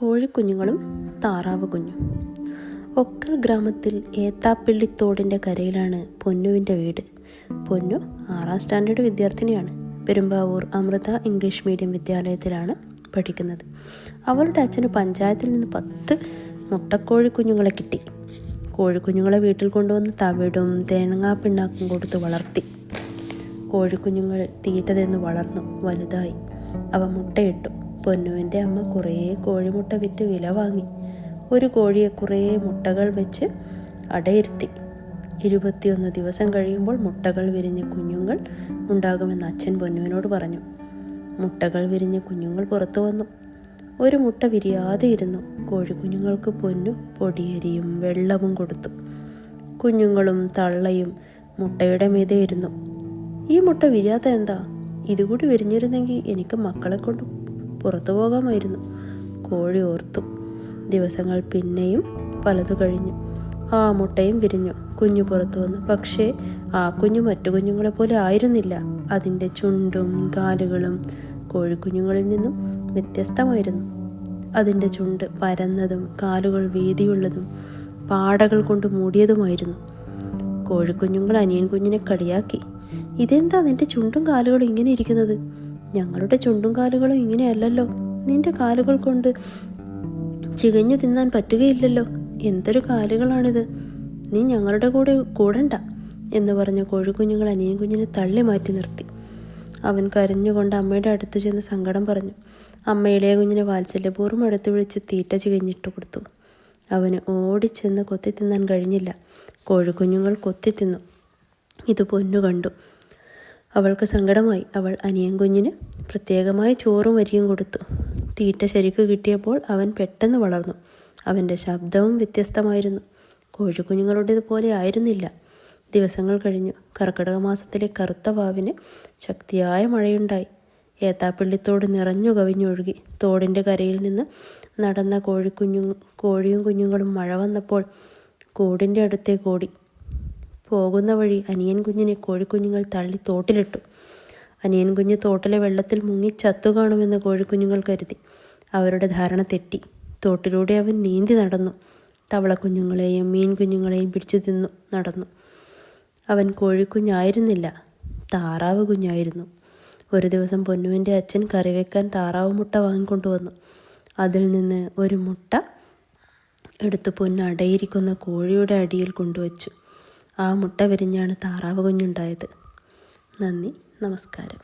കോഴിക്കുഞ്ഞുങ്ങളും താറാവ് കുഞ്ഞും. ഒക്കൽ ഗ്രാമത്തിൽ ഏത്താപ്പിള്ളിത്തോടിൻ്റെ കരയിലാണ് പൊന്നുവിൻ്റെ വീട്. പൊന്നു 6ാം സ്റ്റാൻഡേർഡ് വിദ്യാർത്ഥിനിയാണ്. പെരുമ്പാവൂർ അമൃത ഇംഗ്ലീഷ് മീഡിയം വിദ്യാലയത്തിലാണ് പഠിക്കുന്നത്. അവളുടെ അച്ഛന് പഞ്ചായത്തിൽ നിന്ന് 10 മുട്ടക്കോഴിക്കുഞ്ഞുങ്ങളെ കിട്ടി. കോഴിക്കുഞ്ഞുങ്ങളെ വീട്ടിൽ കൊണ്ടുവന്ന് തവിടും തേങ്ങാപ്പിണ്ണാക്കും കൊടുത്ത് വളർത്തി. കോഴിക്കുഞ്ഞുങ്ങൾ തീറ്റ തിന്ന് വളർന്നു വലുതായി. അവ മുട്ടയിട്ടു. പൊന്നുവിൻ്റെ അമ്മ കുറേ കോഴിമുട്ട വിറ്റ് വില വാങ്ങി. ഒരു കോഴിയെ കുറേ മുട്ടകൾ വെച്ച് അടയിരുത്തി. 21 ദിവസം കഴിയുമ്പോൾ മുട്ടകൾ വിരിഞ്ഞ കുഞ്ഞുങ്ങൾ ഉണ്ടാകുമെന്ന് അച്ഛൻ പൊന്നുവിനോട് പറഞ്ഞു. മുട്ടകൾ വിരിഞ്ഞ കുഞ്ഞുങ്ങൾ പുറത്തു വന്നു. ഒരു മുട്ട വിരിയാതെ ഇരുന്നു. കോഴിക്കുഞ്ഞുങ്ങൾക്ക് പൊന്നു പൊടിയരിയും വെള്ളവും കൊടുത്തു. കുഞ്ഞുങ്ങളും തള്ളയും മുട്ടയുടെ മീതെ ഇരുന്നു. ഈ മുട്ട വിരിയാത്ത എന്താ? ഇതുകൂടി വിരിഞ്ഞിരുന്നെങ്കിൽ എനിക്ക് മക്കളെ കൊണ്ട് പുറത്തു പോകാമായിരുന്നു. കോഴി ഓർത്തു. ദിവസങ്ങൾ പിന്നെയും പലതു കഴിഞ്ഞു. ആ മുട്ടയും വിരിഞ്ഞു. കുഞ്ഞു പുറത്തു വന്നു. പക്ഷേ ആ കുഞ്ഞു മറ്റു കുഞ്ഞുങ്ങളെ പോലെ ആയിരുന്നില്ല. അതിൻ്റെ ചുണ്ടും കാലുകളും കോഴിക്കുഞ്ഞുങ്ങളിൽ നിന്നും വ്യത്യസ്തമായിരുന്നു. അതിൻ്റെ ചുണ്ട് പരന്നതും കാലുകൾ വീതിയുള്ളതും പാടകൾ കൊണ്ട് മൂടിയതുമായിരുന്നു. കോഴിക്കുഞ്ഞുങ്ങൾ അനിയൻ കുഞ്ഞിനെ കളിയാക്കി. ഇതെന്താ നിന്റെ ചുണ്ടും കാലുകളും ഇങ്ങനെ ഇരിക്കുന്നത്? ഞങ്ങളുടെ ചുണ്ടും കാലുകളും ഇങ്ങനെയല്ലല്ലോ. നിന്റെ കാലുകൾ കൊണ്ട് ചികഞ്ഞു തിന്നാൻ പറ്റുകയില്ലല്ലോ. എന്തൊരു കാലുകളാണിത്! നീ ഞങ്ങളുടെ കൂടെ കൂടണ്ട എന്ന് പറഞ്ഞ കോഴിക്കുഞ്ഞുങ്ങൾ അനിയൻ കുഞ്ഞിനെ തള്ളി മാറ്റി നിർത്തി. അവൻ കരഞ്ഞുകൊണ്ട് അമ്മയുടെ അടുത്ത് ചെന്ന് സങ്കടം പറഞ്ഞു. അമ്മ ഇളയ കുഞ്ഞിനെ വാത്സല്യപൂർവ്വം അടുത്ത് വിളിച്ച് തീറ്റ ചികഞ്ഞിട്ട് കൊടുത്തു. അവന് ഓടിച്ചെന്ന് കൊത്തി തിന്നാൻ കഴിഞ്ഞില്ല. കോഴിക്കുഞ്ഞുങ്ങൾ കൊത്തി തിന്നു. ഇത് പൊന്നു കണ്ടു. അവൾക്ക് സങ്കടമായി. അവൾ അനിയൻ കുഞ്ഞിന് പ്രത്യേകമായി ചോറും അരിയും കൊടുത്തു. തീറ്റ ശരിക്കു കിട്ടിയപ്പോൾ അവൻ പെട്ടെന്ന് വളർന്നു. അവൻ്റെ ശബ്ദവും വ്യത്യസ്തമായിരുന്നു. കോഴിക്കുഞ്ഞുങ്ങളുടേതുപോലെ ആയിരുന്നില്ല. ദിവസങ്ങൾ കഴിഞ്ഞു. കർക്കിടക മാസത്തിലെ കറുത്ത വാവിന് ശക്തിയായ മഴയുണ്ടായി. ഏത്താപ്പിള്ളിത്തോട് നിറഞ്ഞു കവിഞ്ഞൊഴുകി. തോടിൻ്റെ കരയിൽ നിന്ന് നടന്ന കോഴിയും കുഞ്ഞുങ്ങളും മഴ വന്നപ്പോൾ കൂടിൻ്റെ അടുത്തേക്ക് ഓടി. പോകുന്ന വഴി അനിയൻ കുഞ്ഞിനെ കോഴിക്കുഞ്ഞുങ്ങൾ തള്ളി തോട്ടിലിട്ടു. അനിയൻ കുഞ്ഞ് തോട്ടിലെ വെള്ളത്തിൽ മുങ്ങി ചത്തു കാണുമെന്ന് കോഴിക്കുഞ്ഞുങ്ങൾ കരുതി. അവരുടെ ധാരണ തെറ്റി. തോട്ടിലൂടെ അവൻ നീന്തി നടന്നു. തവളക്കുഞ്ഞുങ്ങളെയും മീൻ കുഞ്ഞുങ്ങളെയും പിടിച്ചു തിന്നു നടന്നു. അവൻ കോഴിക്കുഞ്ഞായിരുന്നില്ല, താറാവ് കുഞ്ഞായിരുന്നു. ഒരു ദിവസം പൊന്നുവിൻ്റെ അച്ഛൻ കറി വെക്കാൻ താറാവ് മുട്ട വാങ്ങിക്കൊണ്ടുവന്നു. അതിൽ നിന്ന് ഒരു മുട്ട എടുത്ത് പൊന്ന് അടയിരിക്കുന്ന കോഴിയുടെ അടിയിൽ കൊണ്ടുവച്ചു. ആ മുട്ട വിരിഞ്ഞാണ് താറാവ് കുഞ്ഞുണ്ടായത്. നന്ദി, നമസ്കാരം.